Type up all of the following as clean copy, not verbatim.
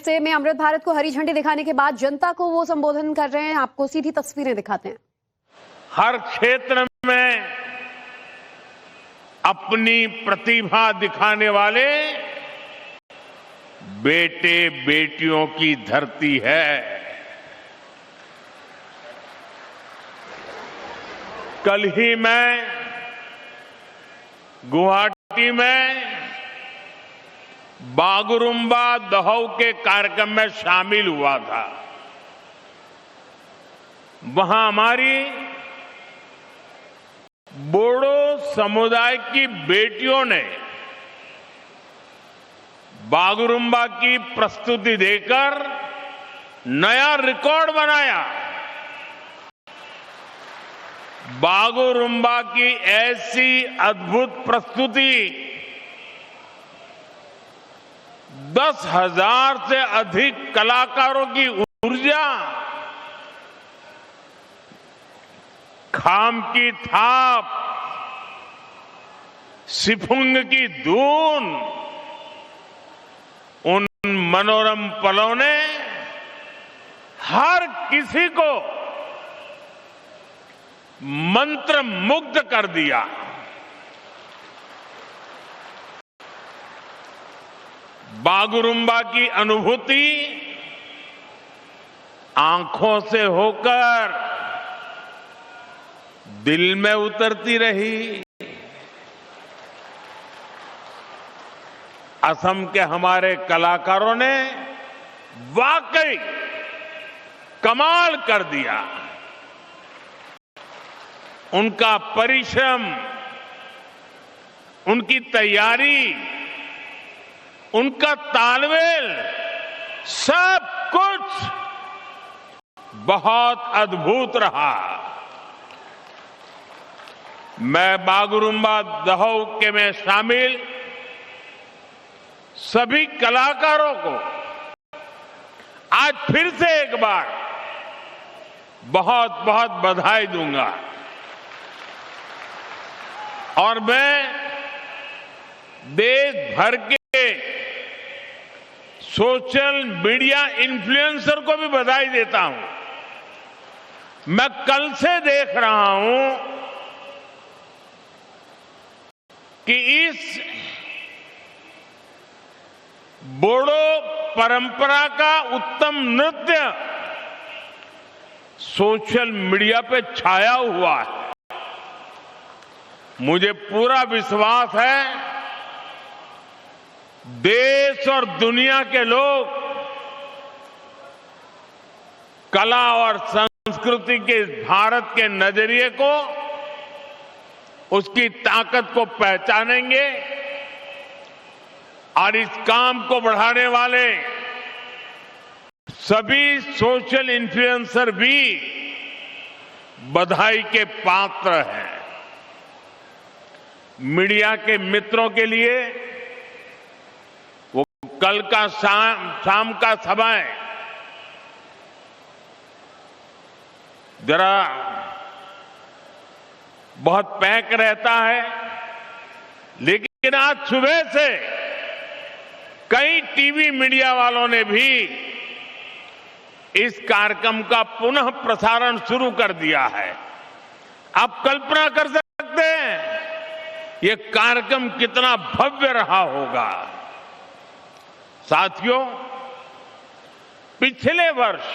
से में अमृत भारत को हरी झंडी दिखाने के बाद जनता को वो संबोधन कर रहे हैं। आपको सीधी तस्वीरें दिखाते हैं। हर क्षेत्र में अपनी प्रतिभा दिखाने वाले बेटे बेटियों की धरती है। कल ही मैं गुवाहाटी में बागुरुम्बा दहौ के कार्यक्रम में शामिल हुआ था। वहां हमारी बोडो समुदाय की बेटियों ने बागुरुम्बा की प्रस्तुति देकर नया रिकॉर्ड बनाया। बागुरुम्बा की ऐसी अद्भुत प्रस्तुति 10,000 से अधिक कलाकारों की ऊर्जा, खाम की थाप, सिफुंग की धून, उन मनोरम पलों ने हर किसी को मंत्र मुग्ध कर दिया। बागुरुम्बा की अनुभूति आंखों से होकर दिल में उतरती रही। असम के हमारे कलाकारों ने वाकई कमाल कर दिया। उनका परिश्रम, उनकी तैयारी, उनका तालमेल, सब कुछ बहुत अद्भुत रहा। मैं बागुरुम्बा दहौ के में शामिल सभी कलाकारों को आज फिर से एक बार बहुत बहुत बधाई दूंगा। और मैं देश भर के सोशल मीडिया इन्फ्लुएंसर को भी बधाई देता हूं। मैं कल से देख रहा हूं कि इस बोडो परंपरा का उत्तम नृत्य सोशल मीडिया पे छाया हुआ है। मुझे पूरा विश्वास है देश और दुनिया के लोग कला और संस्कृति के भारत के नजरिए को, उसकी ताकत को पहचानेंगे और इस काम को बढ़ाने वाले सभी सोशल इन्फ्लुएंसर भी बधाई के पात्र हैं। मीडिया के मित्रों के लिए वो कल का शाम का समय जरा बहुत पैक रहता है, लेकिन आज सुबह से कई टीवी मीडिया वालों ने भी इस कार्यक्रम का पुनः प्रसारण शुरू कर दिया है। आप कल्पना कर सकते हैं ये कार्यक्रम कितना भव्य रहा होगा। साथियों, पिछले वर्ष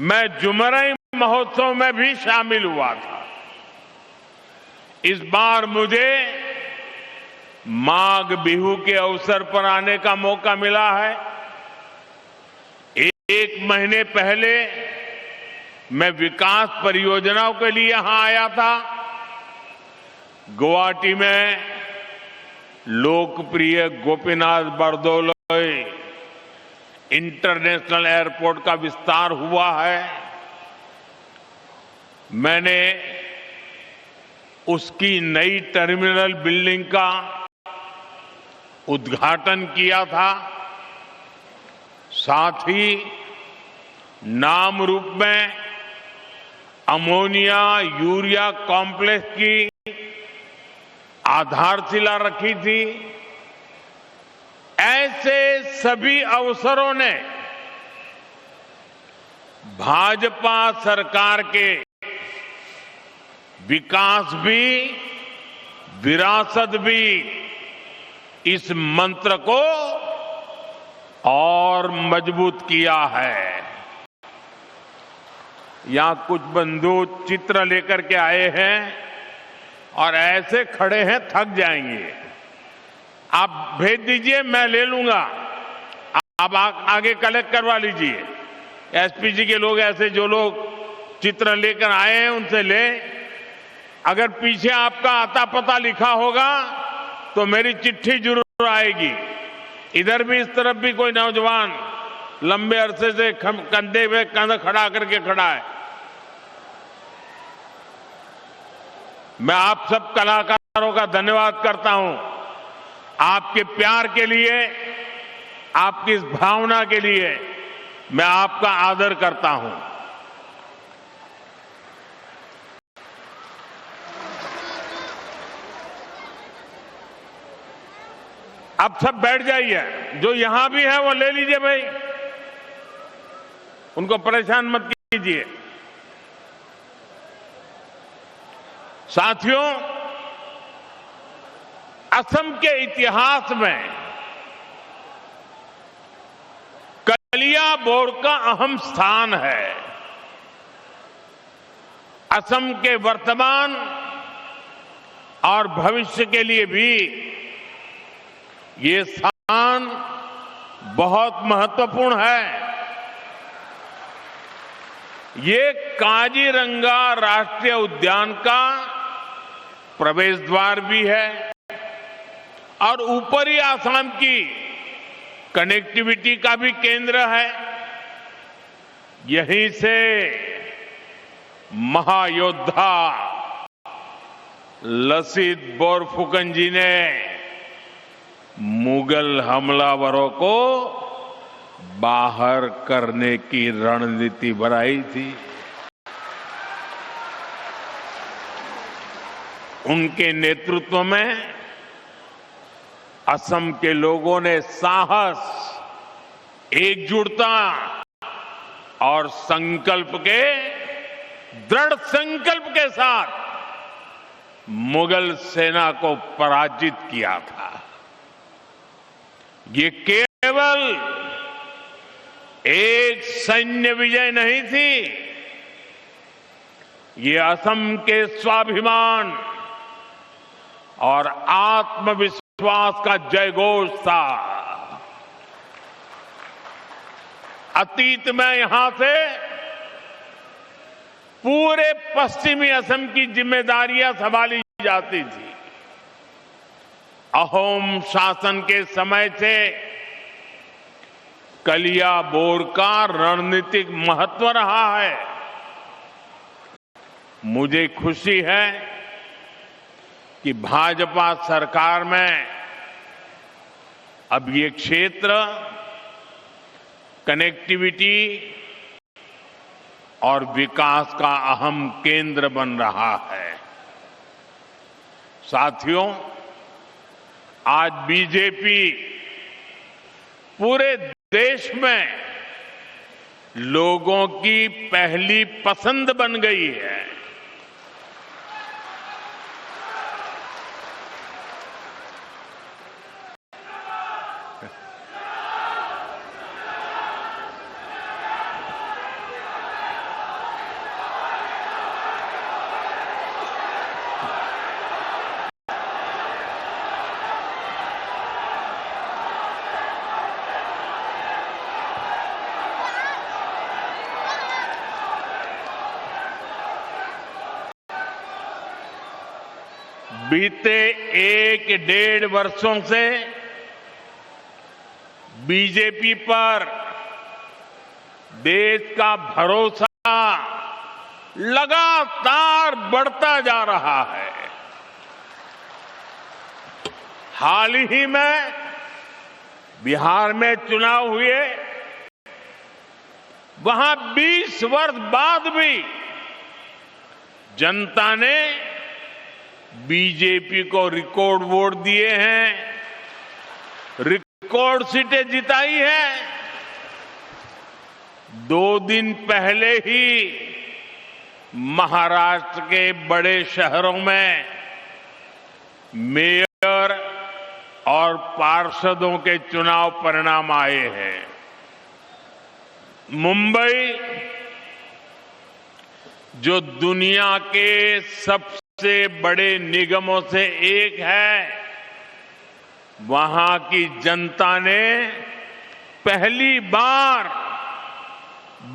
मैं जुमरई महोत्सव में भी शामिल हुआ था। इस बार मुझे माघ बिहू के अवसर पर आने का मौका मिला है। एक महीने पहले मैं विकास परियोजनाओं के लिए यहां आया था। गुवाहाटी में लोकप्रिय गोपीनाथ बरदोलोई इंटरनेशनल एयरपोर्ट का विस्तार हुआ है। मैंने उसकी नई टर्मिनल बिल्डिंग का उद्घाटन किया था। साथ ही नाम रूप में अमोनिया यूरिया कॉम्प्लेक्स की आधारशिला रखी थी। ऐसे सभी अवसरों ने भाजपा सरकार के विकास भी, विरासत भी, इस मंत्र को और मजबूत किया है। यहां कुछ बंधु चित्र लेकर के आए हैं और ऐसे खड़े हैं, थक जाएंगे। आप भेज दीजिए, मैं ले लूंगा। आप आगे कलेक्ट करवा लीजिए। एसपीजी के लोग, ऐसे जो लोग चित्र लेकर आए हैं, उनसे ले। अगर पीछे आपका आता पता लिखा होगा तो मेरी चिट्ठी जरूर आएगी। इधर भी, इस तरफ भी कोई नौजवान लंबे अरसे से कंधे पे कंधा खड़ा करके खड़ा है। मैं आप सब कलाकारों का धन्यवाद करता हूं। आपके प्यार के लिए, आपकी इस भावना के लिए मैं आपका आदर करता हूं। अब सब बैठ जाइए। जो यहां भी है वो ले लीजिए भाई, उनको परेशान मत कीजिए। साथियों, असम के इतिहास में कलियाबोर का अहम स्थान है। असम के वर्तमान और भविष्य के लिए भी ये स्थान बहुत महत्वपूर्ण है। ये काजीरंगा राष्ट्रीय उद्यान का प्रवेश द्वार भी है और ऊपरी आसाम की कनेक्टिविटी का भी केंद्र है। यहीं से महायोद्धा लसित बोरफुकन जी ने मुगल हमलावरों को बाहर करने की रणनीति बनाई थी। उनके नेतृत्व में असम के लोगों ने साहस, एकजुटता और दृढ़ संकल्प के साथ मुगल सेना को पराजित किया था। ये केवल एक सैन्य विजय नहीं थी, ये असम के स्वाभिमान और आत्मविश्वास का जयघोष था। अतीत में यहां से पूरे पश्चिमी असम की जिम्मेदारियां संभाली जाती थी। अहोम शासन के समय से कलियाबोर का रणनीतिक महत्व रहा है। मुझे खुशी है कि भाजपा सरकार में अब ये क्षेत्र कनेक्टिविटी और विकास का अहम केंद्र बन रहा है। साथियों, आज बीजेपी पूरे देश में लोगों की पहली पसंद बन गई है। बीते 1-1.5 वर्षों से बीजेपी पर देश का भरोसा लगातार बढ़ता जा रहा है। हाल ही में बिहार में चुनाव हुए, वहां 20 वर्ष बाद भी जनता ने बीजेपी को रिकॉर्ड वोट दिए हैं, रिकॉर्ड सीटें जिताई है। 2 दिन पहले ही महाराष्ट्र के बड़े शहरों में मेयर और पार्षदों के चुनाव परिणाम आए हैं। मुंबई, जो दुनिया के सबसे बड़े निगमों से एक है, वहां की जनता ने पहली बार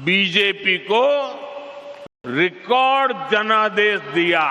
बीजेपी को रिकॉर्ड जनादेश दिया।